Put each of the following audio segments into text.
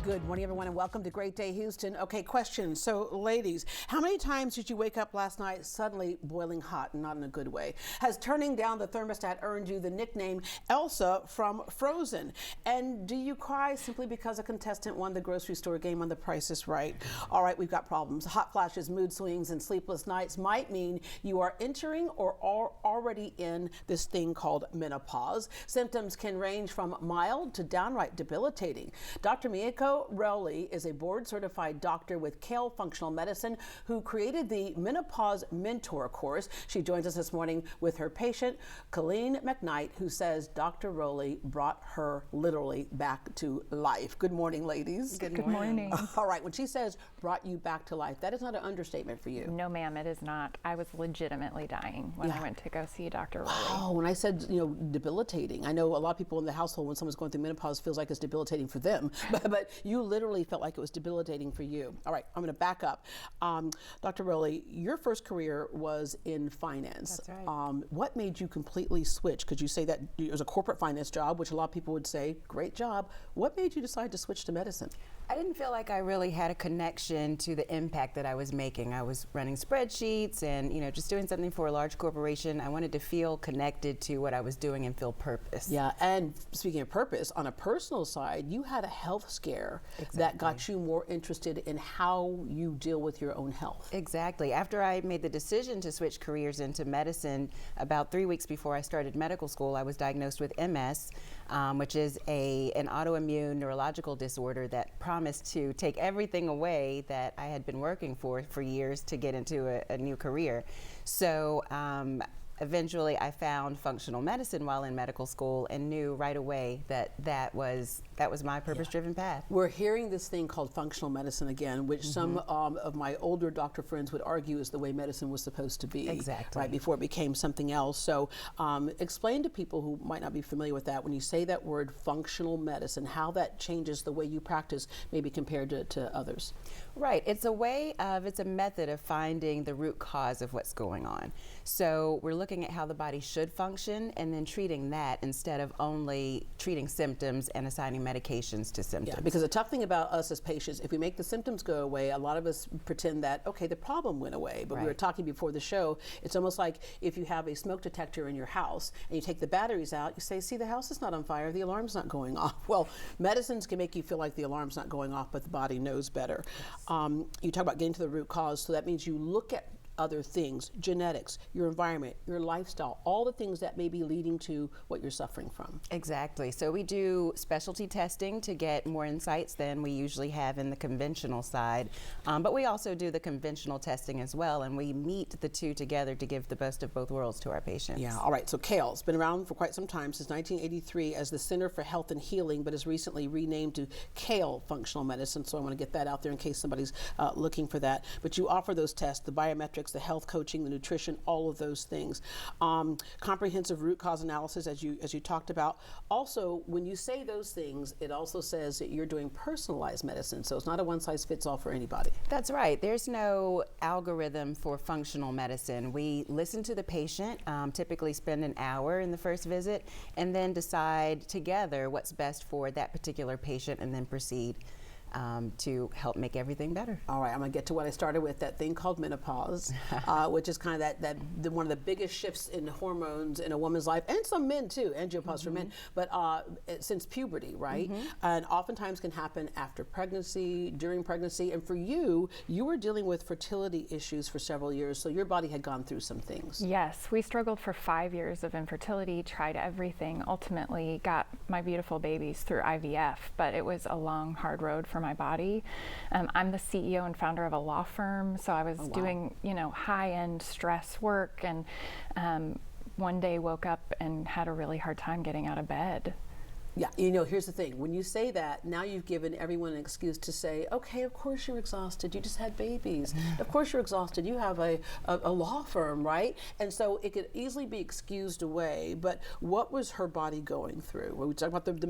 Good morning, everyone, and welcome to Great Day Houston. Okay, question. So, ladies, how many times did you wake up last night suddenly boiling hot and not in a good way? Has turning down the thermostat earned you the nickname Elsa from Frozen? And do you cry simply because a contestant won the grocery store game on The Price is Right? All right, we've got problems. Hot flashes, mood swings, and sleepless nights might mean you are entering or are already in this thing called menopause. Symptoms can range from mild to downright debilitating. Dr. Miiko Rowley is a board-certified doctor with Kale Functional Medicine who created the Menopause Mentor course. She joins us this morning with her patient, Colleen McKnight, who says Dr. Rowley brought her literally back to life. Good morning, ladies. Good morning. All right, when she says brought you back to life, that is not an understatement for you. No, ma'am, it is not. I was legitimately dying when I went to go see Dr. Rowley. Oh, when I said, debilitating, I know a lot of people in the household, when someone's going through menopause, feels like it's debilitating for them, but you literally felt like it was debilitating for you. All right, I'm going to back up. Dr. Rowley, your first career was in finance. That's right. What made you completely switch? Because you say that it was a corporate finance job, which a lot of people would say, great job. What made you decide to switch to medicine? I didn't feel like I really had a connection to the impact that I was making. I was running spreadsheets and, just doing something for a large corporation. I wanted to feel connected to what I was doing and feel purpose. Yeah, and speaking of purpose, on a personal side, you had a health scare that got you more interested in how you deal with your own health. Exactly. After I made the decision to switch careers into medicine, about 3 weeks before I started medical school, I was diagnosed with MS, which is an autoimmune neurological disorder that promised to take everything away that I had been working for years to get into a new career. So eventually I found functional medicine while in medical school and knew right away that was my purpose-driven path. We're hearing this thing called functional medicine again, which some of my older doctor friends would argue is the way medicine was supposed to be. Exactly. Right, before it became something else. So explain to people who might not be familiar with that, when you say that word functional medicine, how that changes the way you practice maybe compared to others. Right, it's a method of finding the root cause of what's going on. So we're looking at how the body should function and then treating that instead of only treating symptoms and assigning medications to symptoms. Yeah, because the tough thing about us as patients, if we make the symptoms go away, a lot of us pretend that, okay, the problem went away. But we were talking before the show, it's almost like if you have a smoke detector in your house and you take the batteries out, you say, see, the house is not on fire, the alarm's not going off. Well, medicines can make you feel like the alarm's not going off, but the body knows better. Yes. You talk about getting to the root cause, so that means you look at other things, genetics, your environment, your lifestyle, all the things that may be leading to what you're suffering from. Exactly. So we do specialty testing to get more insights than we usually have in the conventional side. But we also do the conventional testing as well, and we meet the two together to give the best of both worlds to our patients. Yeah, all right. So Kale's been around for quite some time, since 1983 as the Center for Health and Healing, but is recently renamed to Kale Functional Medicine. So I want to get that out there in case somebody's looking for that. But you offer those tests, the biometrics, the health coaching, the nutrition, all of those things. Comprehensive root cause analysis, as you talked about. Also, when you say those things, it also says that you're doing personalized medicine, so it's not a one-size-fits-all for anybody. That's right. There's no algorithm for functional medicine. We listen to the patient, typically spend an hour in the first visit, and then decide together what's best for that particular patient, and then proceed to help make everything better. All right, I'm gonna get to what I started with, that thing called menopause, which is kind of one of the biggest shifts in hormones in a woman's life, and some men too, andropause for men, but since puberty, right? And oftentimes can happen after pregnancy, during pregnancy, and for you were dealing with fertility issues for several years, so your body had gone through some things. Yes, we struggled for 5 years of infertility, tried everything, ultimately got my beautiful babies through IVF, but it was a long, hard road for my body. I'm the CEO and founder of a law firm, so I was doing, high-end stress work, and one day woke up and had a really hard time getting out of bed. Yeah, here's the thing. When you say that, now you've given everyone an excuse to say, okay, of course you're exhausted. You just had babies. Of course you're exhausted. You have a law firm, right? And so it could easily be excused away. But what was her body going through? We talk about the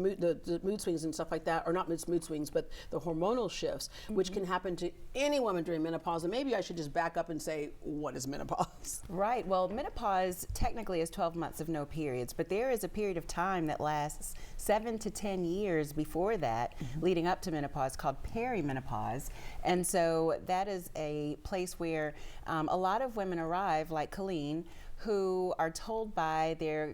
mood swings and stuff like that, or not mood swings, but the hormonal shifts, which can happen to any woman during menopause. And maybe I should just back up and say, what is menopause? Right. Well, menopause technically is 12 months of no periods, but there is a period of time that lasts 7 7 to 10 years before that, leading up to menopause, called perimenopause. And so that is a place where a lot of women arrive, like Colleen, who are told by their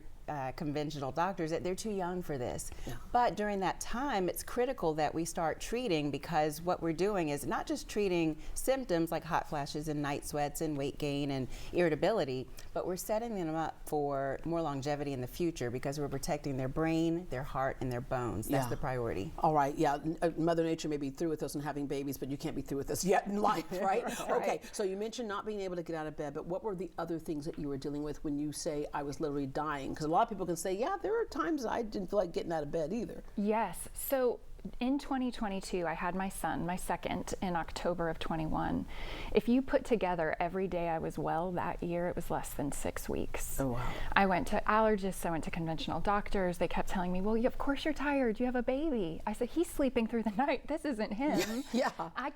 conventional doctors that they're too young for this. Yeah. But during that time, it's critical that we start treating, because what we're doing is not just treating symptoms like hot flashes and night sweats and weight gain and irritability, but we're setting them up for more longevity in the future, because we're protecting their brain, their heart, and their bones. That's the priority. All right, yeah, Mother Nature may be through with us and having babies, but you can't be through with us yet in life, right? Okay, so you mentioned not being able to get out of bed, but what were the other things that you were dealing with when you say, I was literally dying? Because a lot of people can say, yeah, there are times I didn't feel like getting out of bed either. Yes. So in 2022, I had my son, my second, in October of 21. If you put together every day I was well that year, it was less than 6 weeks. Oh, wow. I went to allergists, I went to conventional doctors. They kept telling me, well, of course you're tired, you have a baby. I said, he's sleeping through the night, this isn't him. Yeah. I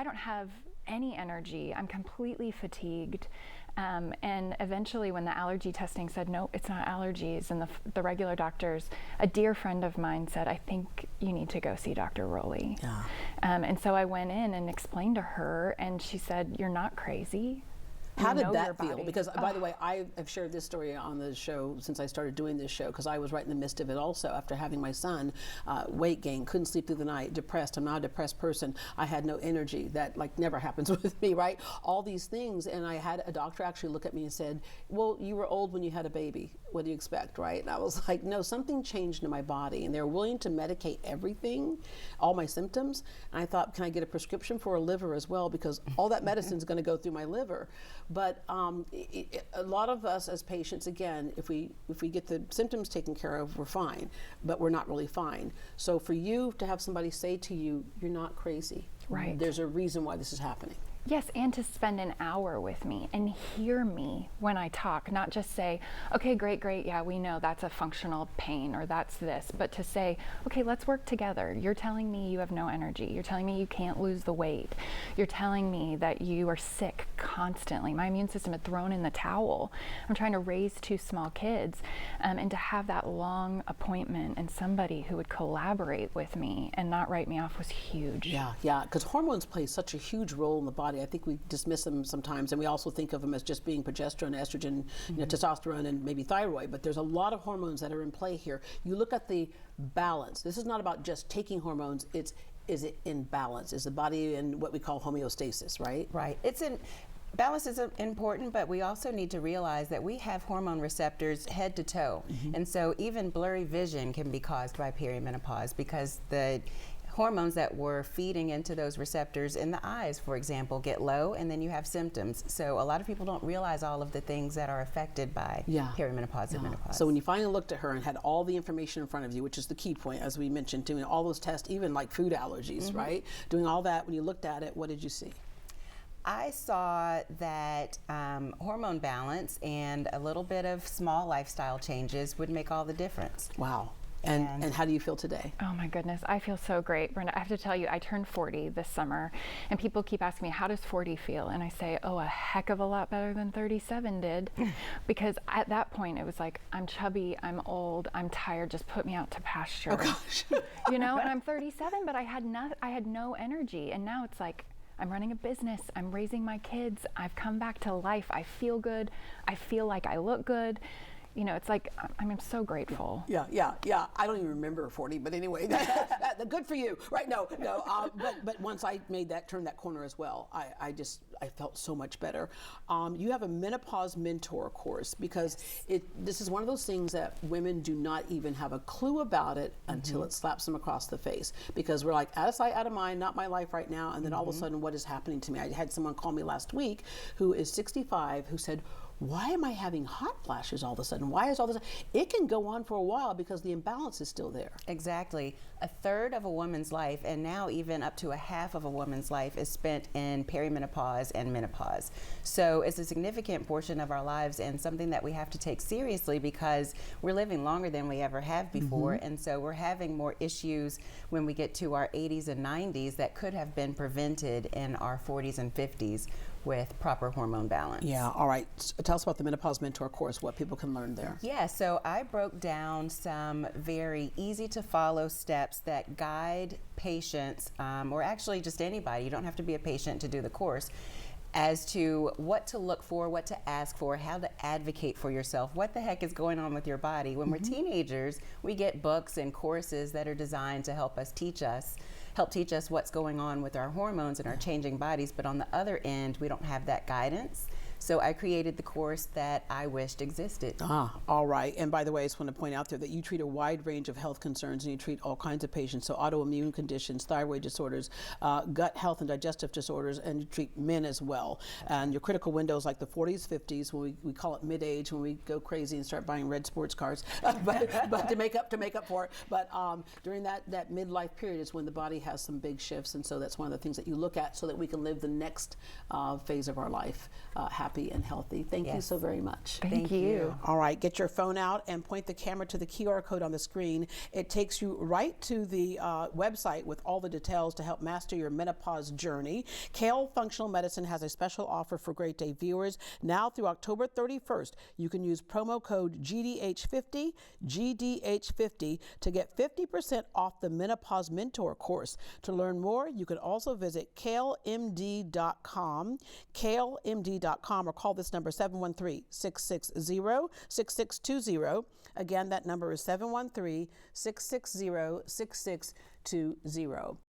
don't have any energy, I'm completely fatigued. And eventually when the allergy testing said, no, it's not allergies, and the regular doctors, a dear friend of mine said, I think you need to go see Dr. Rowley. Yeah. And so I went in and explained to her, and she said, you're not crazy. How You did know that your feel? body. Because, by the way, I have shared this story on the show since I started doing this show, because I was right in the midst of it also after having my son. Weight gain, couldn't sleep through the night, depressed. I'm not a depressed person. I had no energy. That like never happens with me, right? All these things. And I had a doctor actually look at me and said, well, you were old when you had a baby. What do you expect, right? And I was like, no, something changed in my body. And they were willing to medicate everything, all my symptoms. And I thought, can I get a prescription for a liver as well? Because all that medicine is going to go through my liver. But a lot of us as patients, again, if we get the symptoms taken care of, we're fine, but we're not really fine. So for you to have somebody say to you, you're not crazy. Right. There's a reason why this is happening. Yes, and to spend an hour with me and hear me when I talk, not just say, okay, great, yeah, we know that's a functional pain or that's this, but to say, okay, let's work together. You're telling me you have no energy. You're telling me you can't lose the weight. You're telling me that you are sick constantly. My immune system had thrown in the towel. I'm trying to raise 2 small kids, and to have that long appointment and somebody who would collaborate with me and not write me off was huge. Yeah, because hormones play such a huge role in the body. I think we dismiss them sometimes, and we also think of them as just being progesterone, estrogen, you know, testosterone, and maybe thyroid, but there's a lot of hormones that are in play here. You look at the balance. This is not about just taking hormones, is it in balance? Is the body in what we call homeostasis, right? Right. Balance is important, but we also need to realize that we have hormone receptors head to toe. And so even blurry vision can be caused by perimenopause, because the hormones that we're feeding into those receptors in the eyes, for example, get low, and then you have symptoms. So a lot of people don't realize all of the things that are affected by perimenopause and menopause. So when you finally looked at her and had all the information in front of you, which is the key point, as we mentioned, doing all those tests, even like food allergies, right? Doing all that, when you looked at it, what did you see? I saw that hormone balance and a little bit of small lifestyle changes would make all the difference. Wow. And how do you feel today? Oh my goodness, I feel so great. Brenda, I have to tell you, I turned 40 this summer, and people keep asking me, how does 40 feel? And I say, oh, a heck of a lot better than 37 did. Because at that point, it was like, I'm chubby, I'm old, I'm tired, just put me out to pasture. Oh gosh. You know, and I'm 37, but I had no energy. And now it's like, I'm running a business, I'm raising my kids, I've come back to life, I feel good, I feel like I look good. You know, it's like, I'm so grateful. Yeah. I don't even remember 40, but anyway, good for you, right? No. But once I turned that corner as well, I felt so much better. You have a menopause mentor course, because this is one of those things that women do not even have a clue about it until it slaps them across the face, because we're like, out of sight, out of mind, not my life right now. And then all of a sudden, what is happening to me? I had someone call me last week who is 65 who said, why am I having hot flashes all of a sudden? Why is all this? It can go on for a while because the imbalance is still there. Exactly. a third of a woman's life, and now even up to a half of a woman's life, is spent in perimenopause and menopause. So it's a significant portion of our lives and something that we have to take seriously because we're living longer than we ever have before. And so we're having more issues when we get to our 80s and 90s that could have been prevented in our 40s and 50s with proper hormone balance. Yeah, all right. Tell us about the Menopause Mentor course, what people can learn there. Yeah, so I broke down some very easy to follow steps that guide patients, or actually just anybody, you don't have to be a patient to do the course, as to what to look for, what to ask for, how to advocate for yourself, what the heck is going on with your body. When we're teenagers, we get books and courses that are designed to help teach us what's going on with our hormones and our changing bodies, but on the other end, we don't have that guidance. So I created the course that I wished existed. All right. And by the way, I just want to point out there that you treat a wide range of health concerns and you treat all kinds of patients. So autoimmune conditions, thyroid disorders, gut health and digestive disorders, and you treat men as well. And your critical windows like the 40s, 50s, when we call it mid-age, when we go crazy and start buying red sports cars, but to make up for it. But during that midlife period is when the body has some big shifts. And so that's one of the things that you look at so that we can live the next phase of our life happy and healthy. Thank you so very much. Thank you. All right, get your phone out and point the camera to the QR code on the screen. It takes you right to the website with all the details to help master your menopause journey. Kale Functional Medicine has a special offer for Great Day viewers. Now through October 31st, you can use promo code GDH50, GDH50 to get 50% off the Menopause Mentor course. To learn more, you can also visit kalemd.com, kalemd.com, or call this number 713-660-6620. Again, that number is 713-660-6620.